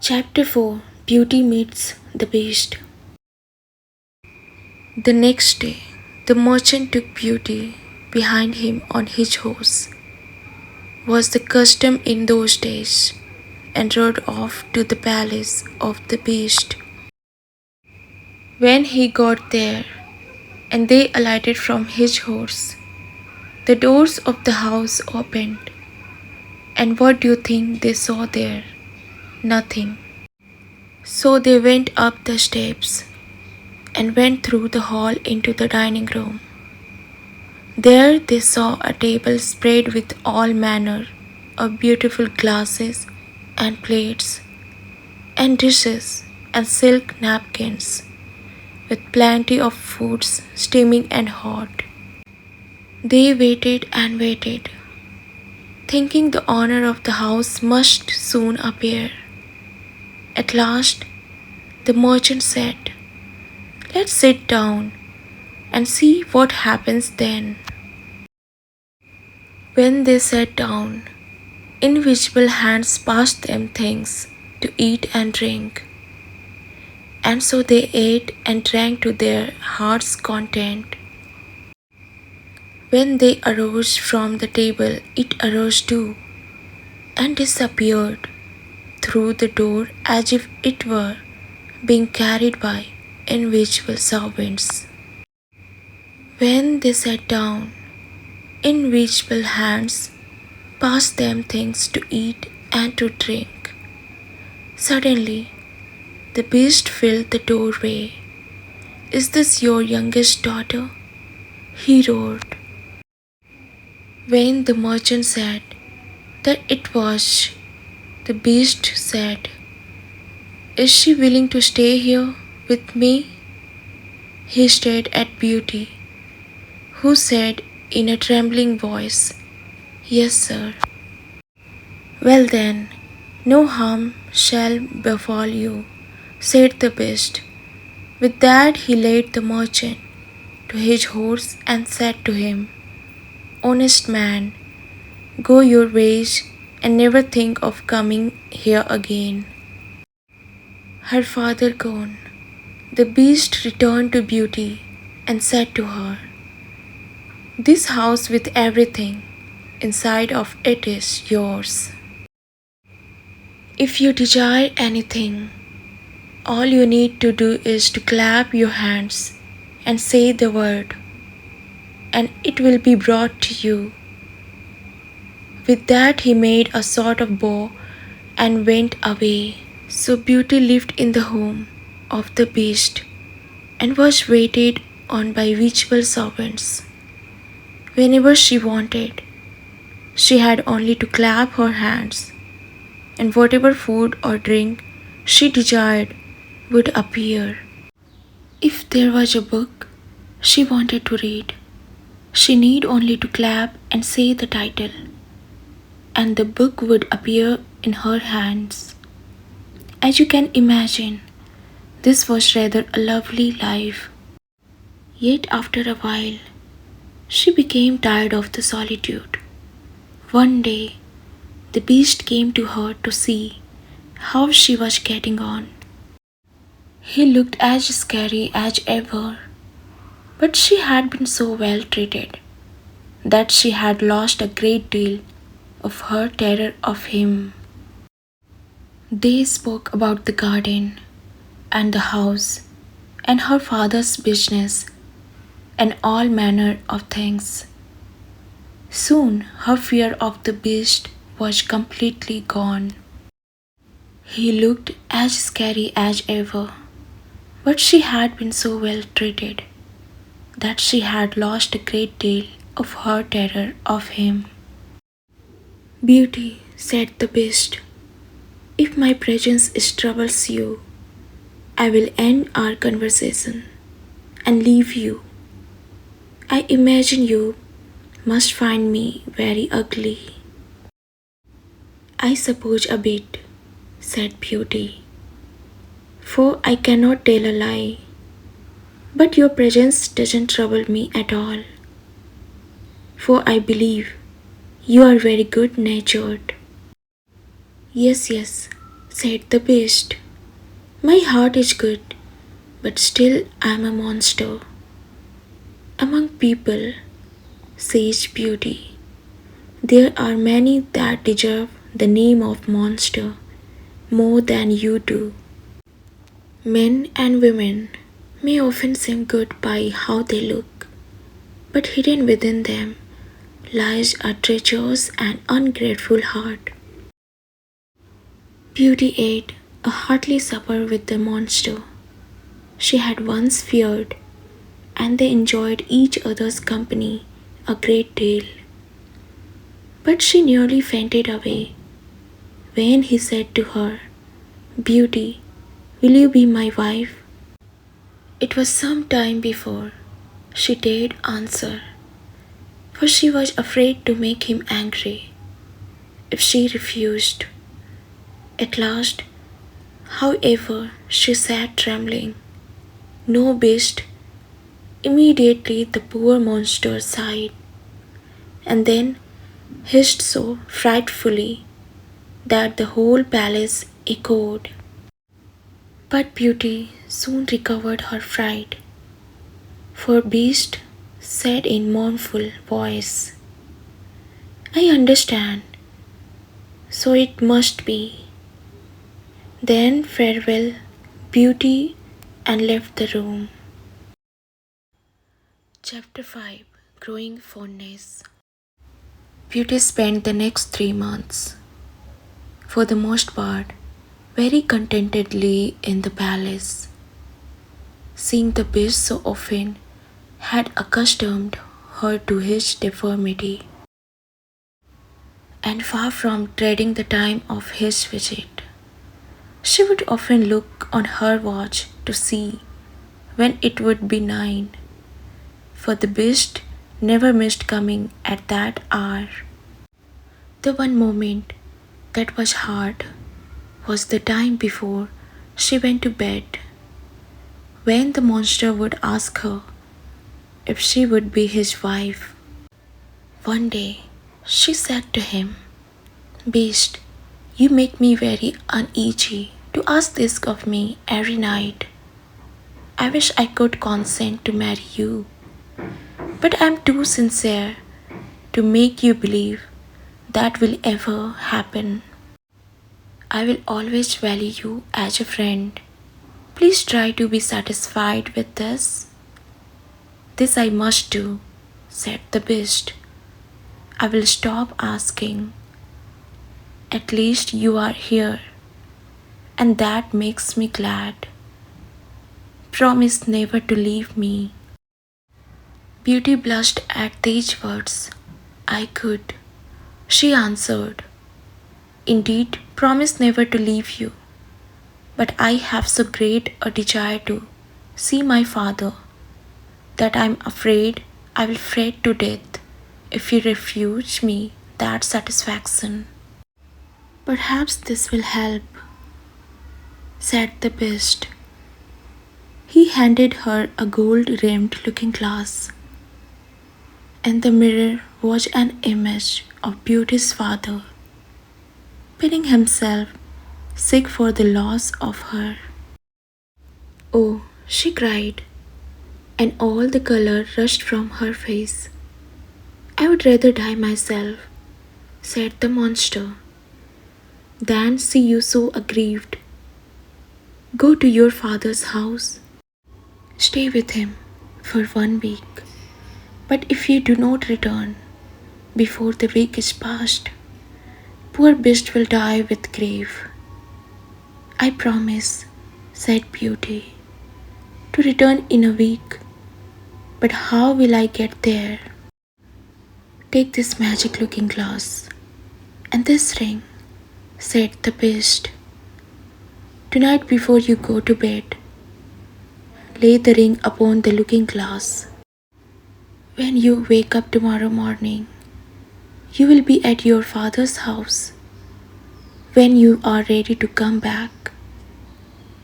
Chapter 4 Beauty Meets the Beast. The next day, the merchant took Beauty behind him on his horse, was the custom in those days, and rode off to the palace of the beast. When he got there, and they alighted from his horse, the doors of the house opened, and what do you think they saw there? Nothing. So they went up the steps and went through the hall into the dining room. There they saw a table spread with all manner of beautiful glasses and plates and dishes and silk napkins, with plenty of foods steaming and hot. They waited and waited, thinking the owner of the house must soon appear. At last, the merchant said, "Let's sit down and see what happens then." When they sat down, invisible hands passed them things to eat and drink, and so they ate and drank to their heart's content. When they arose from the table, it arose too, and disappeared through the door as if it were being carried by invisible servants. When they sat down, invisible hands passed them things to eat and to drink. Suddenly, the beast filled the doorway. "Is this your youngest daughter?" he roared. When the merchant said that it was, the beast said, "Is she willing to stay here with me?" He stared at Beauty, who said in a trembling voice, "Yes, sir." "Well then, no harm shall befall you," said the beast. With that he led the merchant to his horse and said to him, "Honest man, go your ways and never think of coming here again." Her father gone, the beast returned to Beauty and said to her, "This house with everything inside of it is yours. If you desire anything, all you need to do is to clap your hands and say the word, and it will be brought to you." With that he made a sort of bow and went away. So Beauty lived in the home of the beast and was waited on by visible servants. Whenever she wanted, she had only to clap her hands, and whatever food or drink she desired would appear. If there was a book she wanted to read, she need only to clap and say the title, and the book would appear in her hands. As you can imagine, this was rather a lovely life. Yet after a while, she became tired of the solitude. One day, the beast came to her to see how she was getting on. He looked as scary as ever, but she had been so well treated that she had lost a great deal of her terror of him. They spoke about the garden and the house and her father's business and all manner of things. Soon her fear of the beast was completely gone. He looked as scary as ever, but she had been so well treated that she had lost a great deal of her terror of him. "Beauty," said the beast, "if my presence troubles you, I will end our conversation and leave you. I imagine you must find me very ugly." "I suppose a bit," said Beauty, "for I cannot tell a lie. But your presence doesn't trouble me at all, for I believe you are very good natured." "Yes, yes," said the beast. My heart is good, but still I am a monster. Among people, says Beauty, there are many that deserve the name of monster more than you do. Men and women may often seem good by how they look, but hidden within them lies a treacherous and ungrateful heart. Beauty ate a hearty supper with the monster she had once feared, and they enjoyed each other's company a great deal. But she nearly fainted away when he said to her, Beauty, will you be my wife? It was some time before she dared answer, for she was afraid to make him angry if she refused. At last, however, she sat trembling. No beast. Immediately the poor monster sighed, and then hissed so frightfully that the whole palace echoed. But Beauty soon recovered her fright, for Beast said in mournful voice, I understand, so it must be. Then farewell, Beauty, and left the room. Chapter 5 Growing Fondness. Beauty spent the next 3 months, for the most part, very contentedly in the palace. Seeing the beast so often had accustomed her to his deformity, and far from dreading the time of his visit, she would often look on her watch to see when it would be 9, for the beast never missed coming at that hour. The one moment that was hard was the time before she went to bed, when the monster would ask her if she would be his wife. One day she said to him, Beast, you make me very uneasy to ask this of me every night. I wish I could consent to marry you, but I am too sincere to make you believe that will ever happen. I will always value you as a friend. Please try to be satisfied with this. This I must do, said the beast. I will stop asking. At least you are here, and that makes me glad. Promise never to leave me. Beauty blushed at these words. I could, she answered. Indeed, promise never to leave you. But I have so great a desire to see my father that I am afraid I will fret to death if you refuse me that satisfaction. Perhaps this will help, said the beast. He handed her a gold-rimmed looking glass. In the mirror was an image of Beauty's father, pitying himself, sick for the loss of her. Oh, she cried, and all the color rushed from her face. I would rather die myself, said the monster, than see you so aggrieved. Go to your father's house. Stay with him for 1 week. But if you do not return before the week is past, poor beast will die with grief. I promise, said Beauty, to return in a week. But how will I get there? Take this magic looking glass and this ring, said the beast. Tonight before you go to bed, lay the ring upon the looking glass. When you wake up tomorrow morning, you will be at your father's house. When you are ready to come back,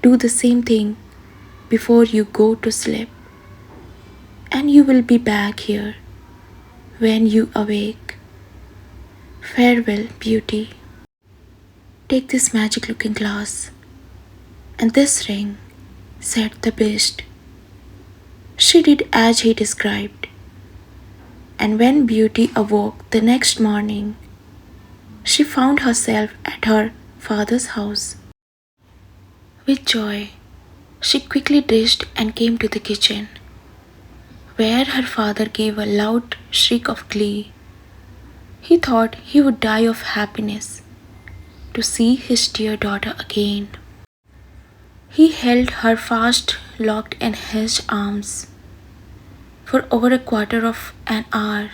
do the same thing before you go to sleep, and you will be back here when you awake. Farewell, Beauty. "Take this magic looking glass and this ring," said the beast. She did as he described, and when Beauty awoke the next morning, she found herself at her father's house. With joy, she quickly dressed and came to the kitchen, where her father gave a loud shriek of glee. He thought he would die of happiness to see his dear daughter again. He held her fast locked in his arms for over a quarter of an hour.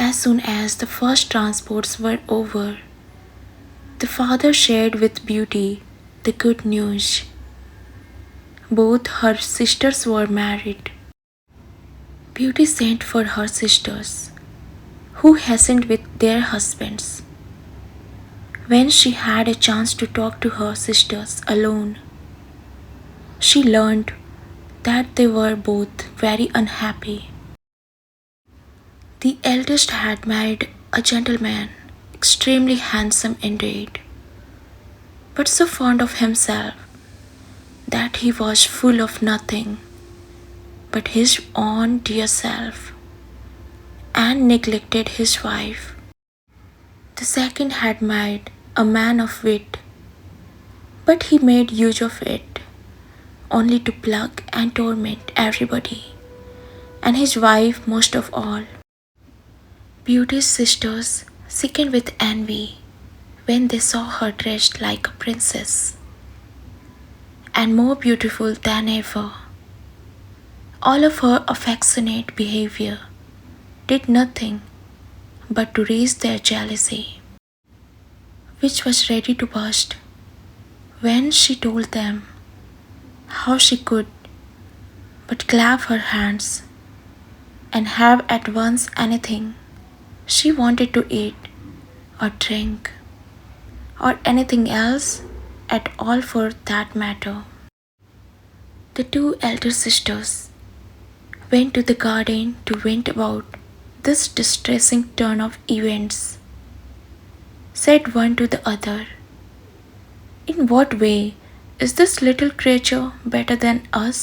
As soon as the first transports were over, the father shared with Beauty the good news. Both her sisters were married. Beauty sent for her sisters, who hastened with their husbands. When she had a chance to talk to her sisters alone, she learned that they were both very unhappy. The eldest had married a gentleman, extremely handsome indeed, but so fond of himself that he was full of nothing but his own dear self, and neglected his wife. The second had married a man of wit, but he made use of it only to plague and torment everybody, and his wife most of all. Beauty's sisters sickened with envy when they saw her dressed like a princess and more beautiful than ever. All of her affectionate behavior did nothing but to raise their jealousy, which was ready to burst when she told them how she could but clap her hands and have at once anything she wanted to eat or drink or anything else at all for that matter. The two elder sisters went to the garden to vent about this distressing turn of events. Said one to the other, "In what way is this little creature better than us,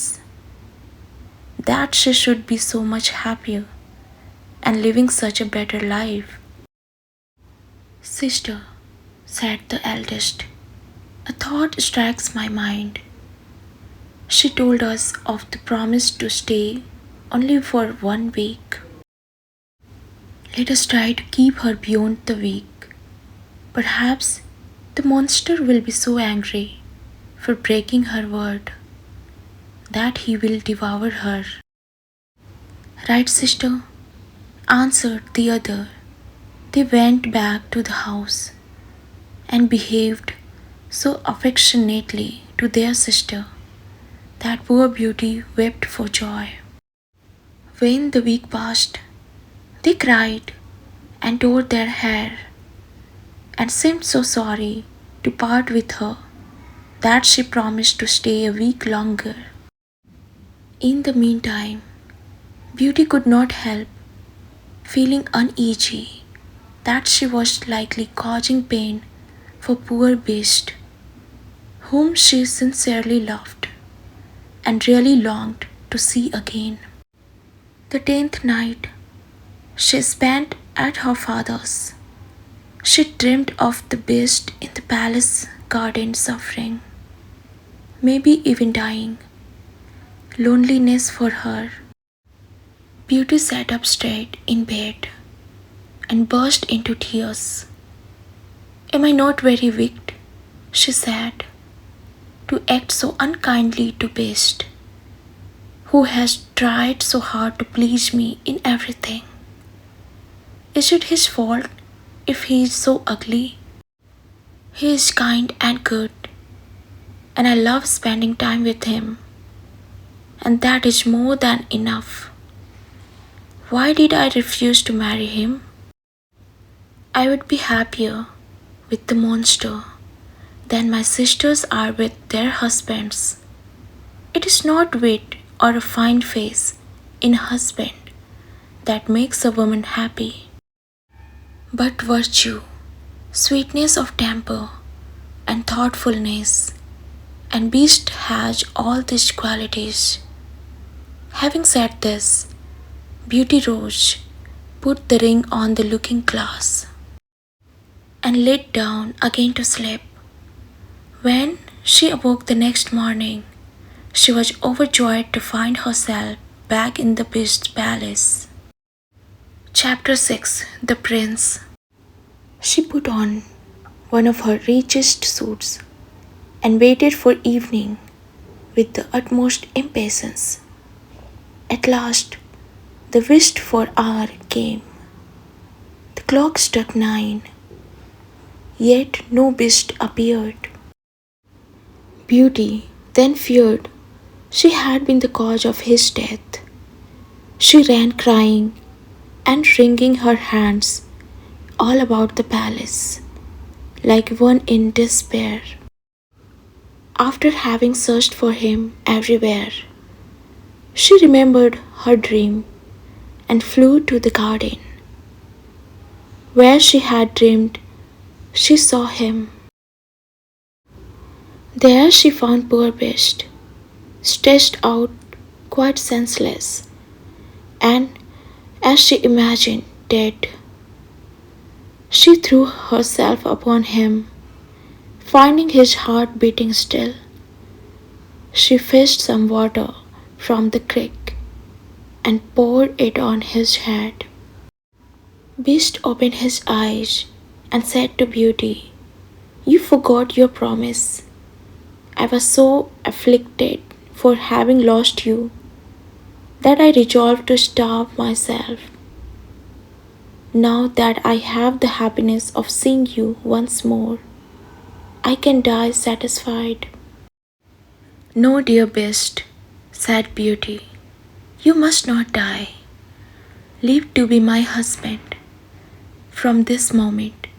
that she should be so much happier and living such a better life?" "Sister," said the eldest, "a thought strikes my mind. She told us of the promise to stay only for 1 week. Let us try to keep her beyond the week. Perhaps the monster will be so angry for breaking her word that he will devour her." "Right, sister," answered the other. They went back to the house and behaved so affectionately to their sister that poor Beauty wept for joy. When the week passed, they cried and tore their hair and seemed so sorry to part with her that she promised to stay a week longer. In the meantime, Beauty could not help feeling uneasy that she was likely causing pain for poor Beast, whom she sincerely loved and really longed to see again. The 10th night she spent at her father's. She dreamed of the Beast in the palace garden suffering, maybe even dying. Loneliness for her. Beauty sat up straight in bed and burst into tears. "Am I not very wicked," she said, "to act so unkindly to Beast, who has tried so hard to please me in everything? Is it his fault if he is so ugly? He is kind and good, and I love spending time with him, and that is more than enough. Why did I refuse to marry him? I would be happier with the monster than my sisters are with their husbands. It is not wit or a fine face in a husband that makes a woman happy, but virtue sweetness of temper, and thoughtfulness, and Beast has all these qualities. Having said this, Beauty rose, put the ring on the looking glass, and laid down again to sleep. When she awoke the next morning, she was overjoyed to find herself back in the Beast's palace. Chapter 6. The Prince. She put on one of her richest suits and waited for evening with the utmost impatience. At last, the wished for hour came. The clock struck 9, yet no Beast appeared. Beauty then feared she had been the cause of his death. She ran crying and wringing her hands all about the palace, like one in despair. After having searched for him everywhere, she remembered her dream and flew to the garden. Where she had dreamed, she saw him. There she found poor Beast, stretched out quite senseless, and, as she imagined, dead. She threw herself upon him, finding his heart beating still. She fetched some water from the creek and poured it on his head. Beast opened his eyes and said to Beauty, "You forgot your promise. I was so afflicted for having lost you that I resolved to starve myself. Now that I have the happiness of seeing you once more, I can die satisfied." "No, dear Beast," said Beauty, "you must not die. Live to be my husband. From this moment,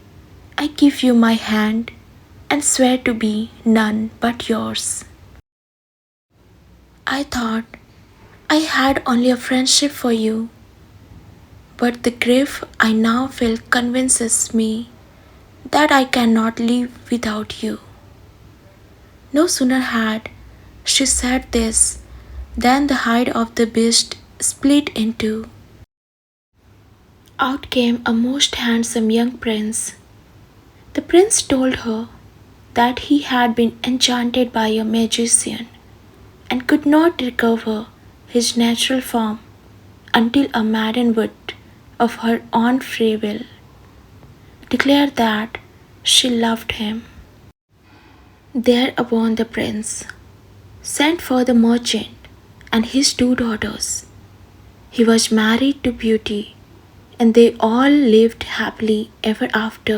I give you my hand and swear to be none but yours. I thought I had only a friendship for you, but the grief I now feel convinces me that I cannot live without you." No sooner had she said this than the hide of the Beast split in two. Out came a most handsome young prince. The prince told her that he had been enchanted by a magician and could not recover his natural form until a maiden would, of her own free will, declare that she loved him. Thereupon the prince sent for the merchant and his 2 daughters. He was married to Beauty, and they all lived happily ever after.